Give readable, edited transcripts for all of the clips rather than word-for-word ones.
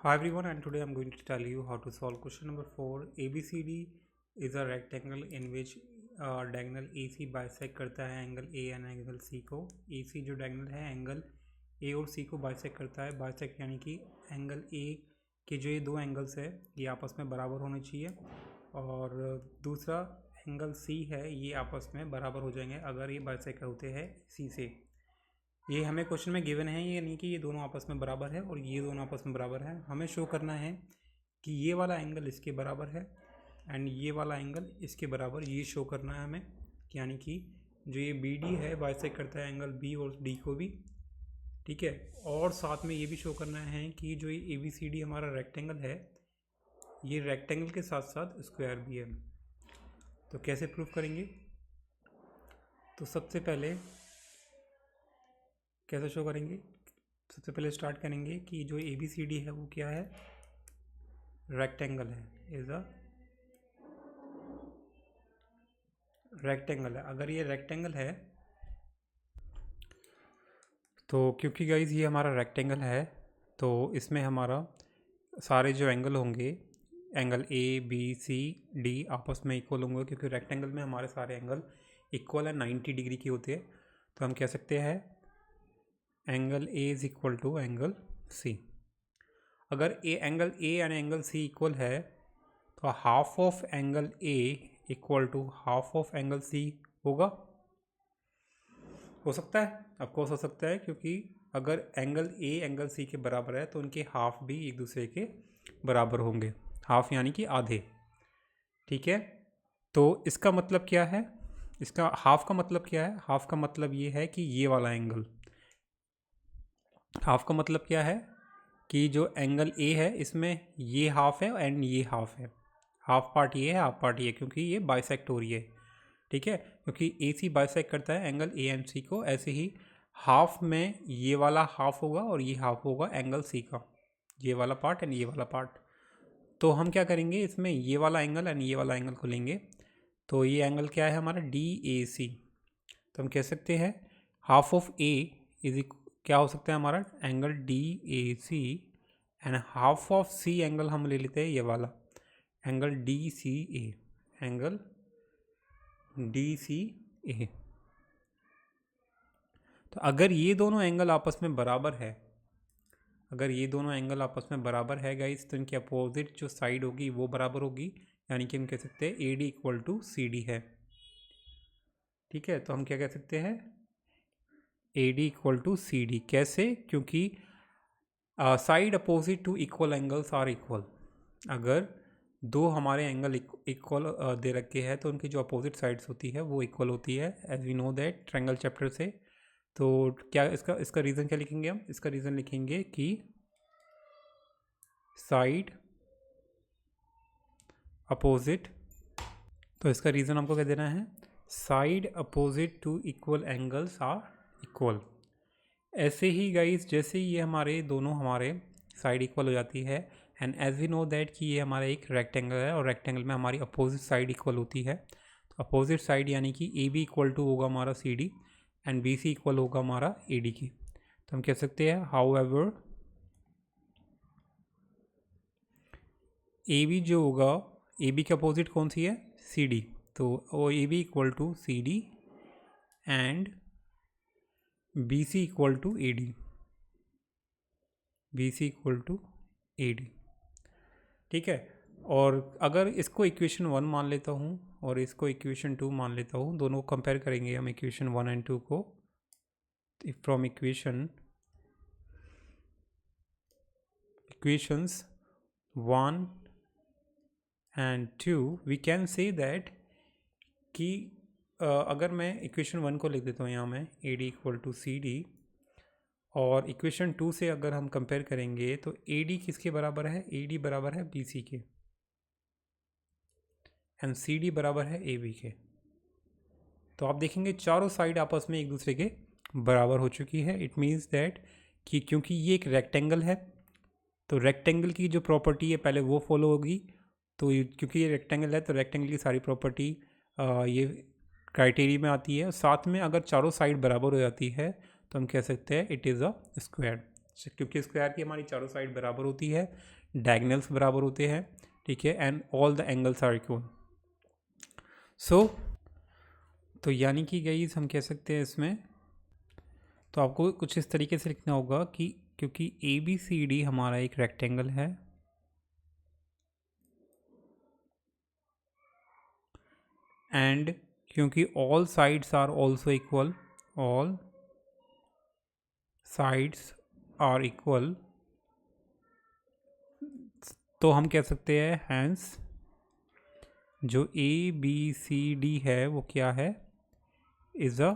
Hi everyone, and today I'm going to tell you how to solve question number 4. ABCD is a rectangle in which diagonal AC bisect करता है angle A and angle C को. AC जो diagonal है angle A और C को bisect करता है. Bisect यानी कि एंगल A के जो ये दो एंगल्स है ये आपस में बराबर होने चाहिए, और दूसरा एंगल C है ये आपस में बराबर हो जाएंगे अगर ये बाइसेक्ट होते हैं C से. ये हमें क्वेश्चन में गिवन है, ये नहीं कि ये दोनों आपस में बराबर है और ये दोनों आपस में बराबर है. हमें शो करना है कि ये वाला एंगल इसके बराबर है एंड ये वाला एंगल इसके बराबर, ये शो करना है हमें. यानी कि जो ये बी डी है बाइसेक्ट करता है एंगल बी और डी को भी, ठीक है. और साथ में ये भी शो करना है कि जो ये ए बी सी डी हमारा रेक्टेंगल है ये रेक्टेंगल के साथ साथ स्क्वायर भी है. तो कैसे प्रूफ करेंगे? तो सबसे पहले कैसे शो करेंगे? सबसे पहले स्टार्ट करेंगे कि जो ए बी सी डी है वो क्या है, रेक्टेंगल है, इज अ रेक्टेंगल है. अगर ये रेक्टेंगल है तो क्योंकि गाइज ये हमारा रेक्टेंगल है तो इसमें हमारा सारे जो एंगल होंगे, angle A B C D आपस में इक्वल होंगे, क्योंकि रेक्टेंगल में हमारे सारे एंगल इक्वल है, 90 डिग्री की होती है. तो हम कह सकते हैं angle A is equal to angle C. अगर angle A and angle C equal है तो half of angle A equal to half of angle C होगा. हो सकता है, ऑफकोर्स हो सकता है, क्योंकि अगर एंगल ए एंगल सी के बराबर है तो उनके हाफ भी एक दूसरे के बराबर होंगे. हाफ यानी कि आधे, ठीक है. तो इसका मतलब क्या है, इसका हाफ का मतलब क्या है? हाफ का मतलब ये है कि ये वाला एंगल, हाफ का मतलब क्या है कि जो एंगल ए है इसमें ये हाफ है एंड ये हाफ है. हाफ पार्ट ये है, हाफ पार्ट ये, क्योंकि ये बाइसेक्ट हो रही है, ठीक है. क्योंकि ए सी बाइसेक्ट करता है एंगल ए एंड सी को, ऐसे ही हाफ में ये वाला हाफ होगा और ये हाफ होगा एंगल सी का, ये वाला पार्ट एंड ये वाला पार्ट. तो हम क्या करेंगे, इसमें ये वाला एंगल एंड ये वाला एंगल को लेंगे. तो ये एंगल क्या है हमारा, डी ए सी. तो हम कह सकते हैं हाफ ऑफ ए इज क्या हो सकता है हमारा, angle D A C, and half of C angle हम ले लेते हैं ये वाला angle D C A, angle D C A. तो अगर ये दोनों एंगल आपस में बराबर है, अगर ये दोनों एंगल आपस में बराबर है गाइस, तो इनकी अपोजिट जो साइड होगी वो बराबर होगी. यानी कि हम कह सकते हैं A D equal to C D है, ठीक है. तो हम क्या कह सकते हैं, A D equal to C D. कैसे? क्योंकि side opposite to equal angles are equal. अगर दो हमारे एंगल इक्वल दे रखे हैं तो उनकी जो अपोजिट साइड्स होती है वो इक्वल होती है, as we know that triangle chapter से. तो क्या इसका रीज़न क्या लिखेंगे हम? इसका रीज़न लिखेंगे कि साइड अपोजिट, तो इसका रीज़न हमको क्या देना है, side opposite to equal angles are equal. ऐसे ही गाइस जैसे ये हमारे दोनों हमारे साइड इक्वल हो जाती है, and as we know that कि ये हमारा एक रेक्टेंगल है और रेक्टेंगल में हमारी अपोजिट साइड इक्वल होती है. तो अपोजिट साइड यानी कि ए बी इक्वल टू होगा हमारा C D and B C equal होगा हमारा ए डी की. तो हम कह सकते हैं हाउ एवर ए बी जो होगा, ए बी की अपोजिट कौन सी है, सी डी. तो वो A B equal to C D and B C equal to A D, B C equal to A D, ठीक है. और अगर इसको इक्वेशन 1 मान लेता हूँ और इसको इक्वेशन 2 मान लेता हूँ, दोनों को कंपेयर करेंगे हम इक्वेशन 1 एंड 2 को. From equations 1 and 2 we can say that कि अगर मैं इक्वेशन 1 को लिख देता हूँ यहाँ में A D equal to C D, और इक्वेशन 2 से अगर हम कंपेयर करेंगे तो ए डी किसके बराबर है, ए डी बराबर है बी सी के एंड सी डी बराबर है ए बी के. तो आप देखेंगे चारों साइड आपस में एक दूसरे के बराबर हो चुकी है. इट मीन्स दैट कि क्योंकि ये एक रेक्टेंगल है तो रेक्टेंगल की जो प्रॉपर्टी है पहले वो फॉलो होगी. तो क्योंकि ये रेक्टेंगल है तो रेक्टेंगल की सारी प्रॉपर्टी ये क्राइटेरिया में आती है. साथ में अगर चारों साइड बराबर हो जाती है तो हम कह सकते हैं इट इज़ अ स्क्वायर. क्योंकि स्क्वायर की हमारी चारों साइड बराबर होती है, डायगनल्स बराबर होते हैं, ठीक है, and all the angles are equal. So तो यानी कि गाइस हम कह सकते हैं इसमें, तो आपको कुछ इस तरीके से लिखना होगा कि क्योंकि ए बी सी डी हमारा एक रेक्टेंगल है एंड क्योंकि all sides are also equal, all sides are equal, तो हम कह सकते हैं हैंस जो ए बी सी डी है वो क्या है, इज अ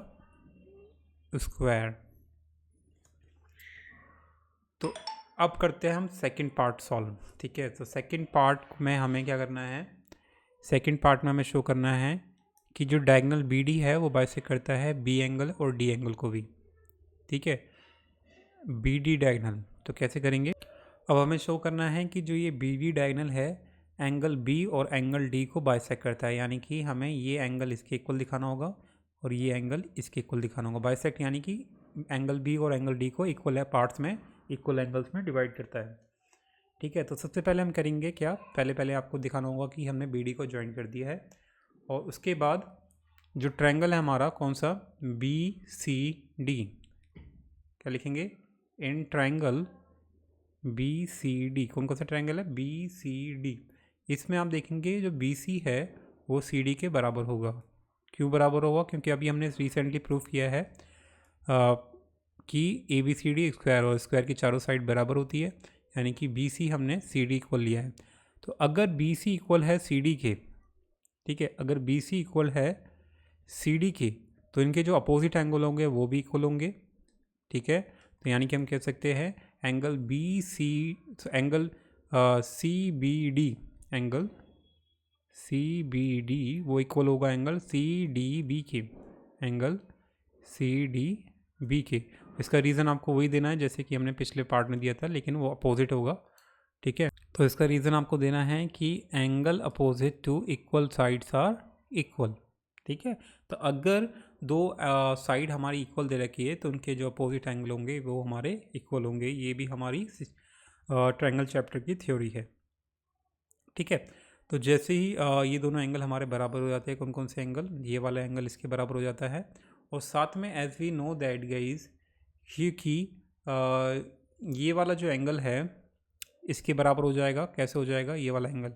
स्क्वायर। तो अब करते हैं हम सेकंड पार्ट सॉल्व, ठीक है। तो सेकंड पार्ट में हमें क्या करना है, सेकंड पार्ट में हमें शो करना है कि जो डायगोनल बी डी है वो बाइसेक्ट करता है बी एंगल और डी एंगल को भी, ठीक है, बी डी डायगोनल। तो कैसे करेंगे, अब हमें शो करना है कि जो ये बी डी डायगोनल है एंगल बी और एंगल डी को बाइसेक्ट करता है, यानी कि हमें ये एंगल इसके इक्वल दिखाना होगा और ये एंगल इसके इक्वल दिखाना होगा। बाइसेक्ट यानी कि एंगल बी और एंगल डी को इक्वल है पार्ट्स में, इक्वल एंगल्स में डिवाइड करता है, ठीक है। तो सबसे पहले हम करेंगे क्या, पहले आपको दिखाना होगा कि हमने बी डी को ज्वाइन कर दिया है, और उसके बाद जो ट्रायंगल है हमारा कौन सा, बी सी डी, क्या लिखेंगे, in triangle B C D, कौन कौन सा ट्रायंगल है, बी सी डी, इसमें आप देखेंगे जो बी सी है वो सी डी के बराबर होगा। क्यों बराबर होगा, क्योंकि अभी हमने रिसेंटली प्रूफ किया है कि A B C D square और स्क्वायर की चारों साइड बराबर होती है, यानी कि बी सी हमने सी डी इक्वल लिया है। तो अगर बी सी इक्वल है सी डी के, ठीक है, अगर बी सी इक्वल है सी डी के, तो इनके जो अपोजिट एंगल होंगे वो भी इक्वल होंगे, ठीक है। तो यानी कि हम कह सकते हैं angle B C, angle C B D, angle C B D वो इक्वल होगा एंगल सी डी बी के, एंगल सी डी बी के। इसका रीज़न आपको वही देना है जैसे कि हमने पिछले पार्ट में दिया था, लेकिन वो अपोजिट होगा, ठीक है। तो इसका रीज़न आपको देना है कि angle opposite to equal sides are equal, ठीक है। तो अगर दो साइड हमारी इक्वल दे रखी है तो उनके जो अपोजिट एंगल होंगे वो हमारे इक्वल होंगे, ये भी हमारी ट्रायंगल चैप्टर की थ्योरी है, ठीक है। तो जैसे ही ये दोनों एंगल हमारे बराबर हो जाते हैं, कौन कौन से एंगल, ये वाला एंगल इसके बराबर हो जाता है, और साथ में as we know that guys कि ये वाला जो एंगल है इसके बराबर हो जाएगा, कैसे हो जाएगा, ये वाला एंगल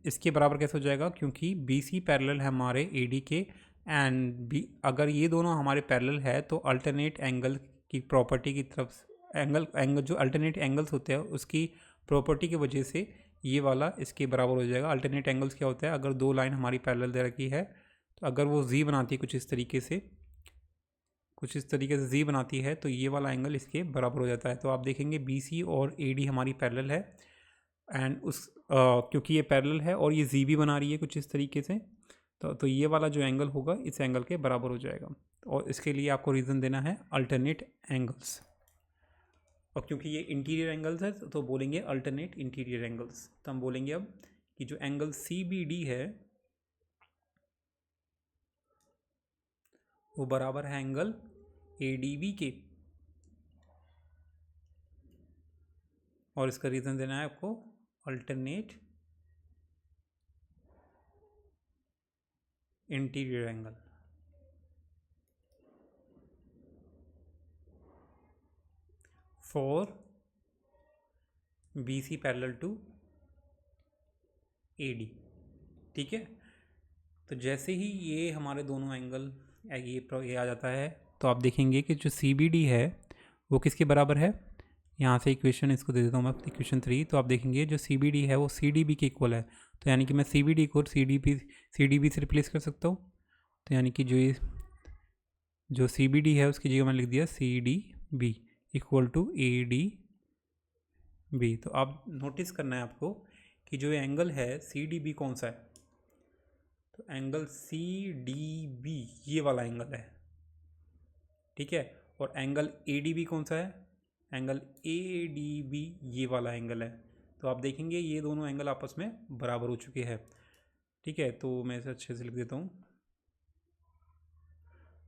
इसके बराबर कैसे हो जाएगा, क्योंकि बी सी पैरेलल है हमारे ए डी के, एंड बी अगर ये दोनों हमारे पैरेलल है तो अल्टरनेट एंगल की प्रॉपर्टी की तरफ, एंगल जो अल्टरनेट एंगल्स होते हैं उसकी प्रॉपर्टी की वजह से ये वाला इसके बराबर हो जाएगा। अल्टरनेट एंगल्स क्या होता है, अगर दो लाइन हमारी पैरेलल दे रखी है तो अगर वो जी बनाती है कुछ इस तरीके से जी बनाती है तो ये वाला एंगल इसके बराबर हो जाता है। तो आप देखेंगे बी सी और ए डी हमारी पैरेलल है, एंड उस क्योंकि ये पैरेलल है और ये जी भी बना रही है कुछ इस तरीके से, तो ये वाला जो एंगल होगा इस एंगल के बराबर हो जाएगा, और इसके लिए आपको रीज़न देना है अल्टरनेट एंगल्स, और क्योंकि ये इंटीरियर एंगल्स है तो बोलेंगे अल्टरनेट इंटीरियर एंगल्स। तो हम बोलेंगे अब कि जो एंगल सी बी डी है वो बराबर है एंगल ए डी बी के, और इसका रीज़न देना है आपको alternate interior angle. For B C parallel to A D, ठीक है। तो जैसे ही ये हमारे दोनों एंगल ये आ जाता है तो आप देखेंगे कि जो सी बी डी है वो किसके बराबर है, यहाँ से इक्वेशन इसको दे देता हूँ मैं, इक्वेशन 3। तो आप देखेंगे जो सी बी डी है वो सी डी बी के इक्वल है, तो यानी कि मैं सी बी डी को सी डी बी से रिप्लेस कर सकता हूँ। तो यानी कि जो सी बी डी है उसकी जगह मैंने लिख दिया C D B equal to A D B. तो आप नोटिस करना है आपको कि जो एंगल है सी डी बी कौन सा है, तो एंगल सी डी बी ये वाला एंगल है, ठीक है। और एंगल ए डी बी कौन सा है, एंगल ए डी बी ये वाला एंगल है। तो आप देखेंगे ये दोनों एंगल आपस में बराबर हो चुके हैं, ठीक है। तो मैं इसे अच्छे से लिख देता हूँ,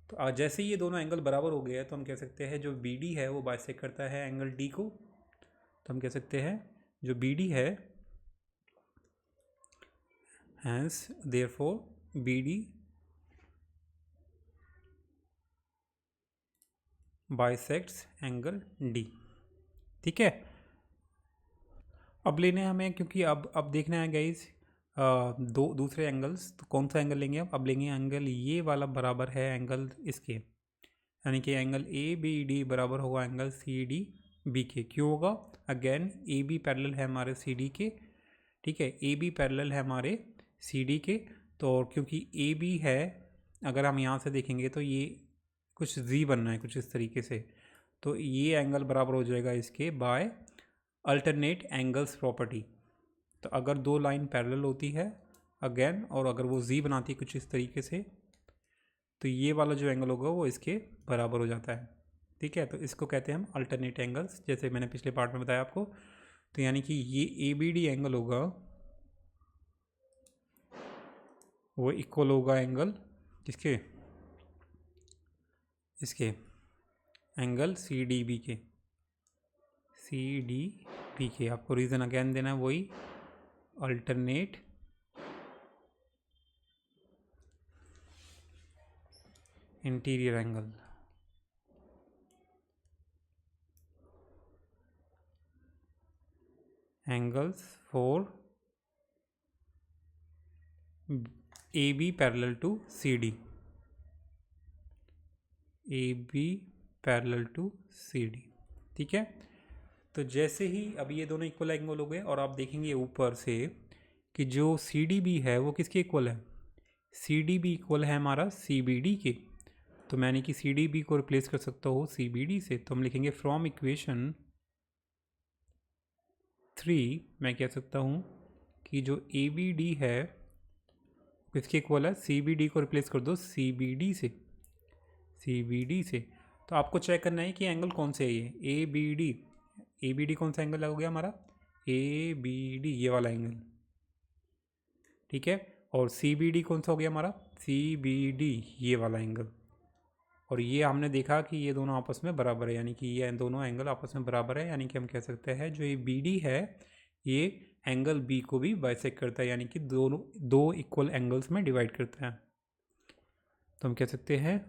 तो जैसे ही ये दोनों एंगल बराबर हो गए हैं तो हम कह सकते हैं जो बी डी है वो बाइसेक्ट करता है एंगल डी को। तो हम कह सकते हैं जो बी डी है, hence therefore B D bisects angle D. ठीक है, अब लेने हमें, क्योंकि अब देखना है गाइज दो दूसरे एंगल्स, तो कौन सा एंगल लेंगे? अब लेंगे एंगल ये वाला बराबर है एंगल इसके, यानी कि एंगल ए बी डी बराबर होगा एंगल सी डी बी के। क्यों होगा? अगेन ए बी पैरेलल है हमारे सी डी के। ठीक है, ए बी पैरेलल है हमारे सी डी के। तो क्योंकि ए बी है, अगर हम यहाँ से देखेंगे तो ये कुछ जी बनना है कुछ इस तरीके से, तो ये एंगल बराबर हो जाएगा इसके बाय अल्टरनेट एंगल्स प्रॉपर्टी। तो अगर दो लाइन पैरेलल होती है अगेन, और अगर वो जी बनाती है कुछ इस तरीके से, तो ये वाला जो एंगल होगा वो इसके बराबर हो जाता है। ठीक है, तो इसको कहते हैं हम अल्टरनेट एंगल्स, जैसे मैंने पिछले पार्ट में बताया आपको। तो यानी कि ये ए बी डी एंगल होगा वो इक्वल होगा एंगल किसके? इसके एंगल सी डी बी के। सी डी बी के आपको रीज़न अगेन देना है वही, alternate interior angle. Angles for A B parallel to C D, A B parallel to C D. ठीक है, तो जैसे ही अब ये दोनों इक्वल एंगल हो गए, और आप देखेंगे ऊपर से कि जो सी डी बी है वो किसके इक्वल है? सी डी बी इक्वल है हमारा सी बी डी के। तो मैंने कि सी डी बी को रिप्लेस कर सकता हूँ सी बी डी से, तो हम लिखेंगे फ्रॉम इक्वेशन 3 मैं कह सकता हूँ कि जो ए बी डी है किसके इक्वल है? सी बी डी को रिप्लेस कर दो सी बी डी से, सी बी डी से। तो आपको चेक करना है कि एंगल कौन से है ये, A B D. A B D कौन सा एंगल हो गया हमारा? ए बी डी, ये वाला एंगल। ठीक है, और सी बी डी कौन सा हो गया हमारा? सी बी डी, ये वाला एंगल। और ये हमने देखा कि ये दोनों आपस में बराबर है, यानी कि ये दोनों एंगल आपस में बराबर है, यानी कि हम कह सकते हैं जो ये बी डी है ये एंगल बी को भी बाइसेक्ट करता है, यानी कि दोनों दो इक्वल एंगल्स में डिवाइड करता है। तो हम कह सकते हैं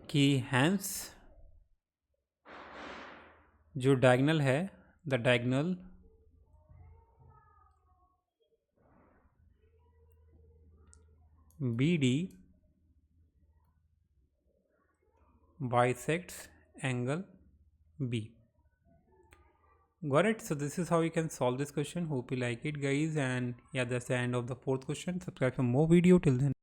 कि हैंस जो डायगोनल है, the diagonal B D bisects angle B. Got it? So this is how you can solve this question. Hope you like it guys, and yeah, that's the end of the fourth question. Subscribe for more video. Till then.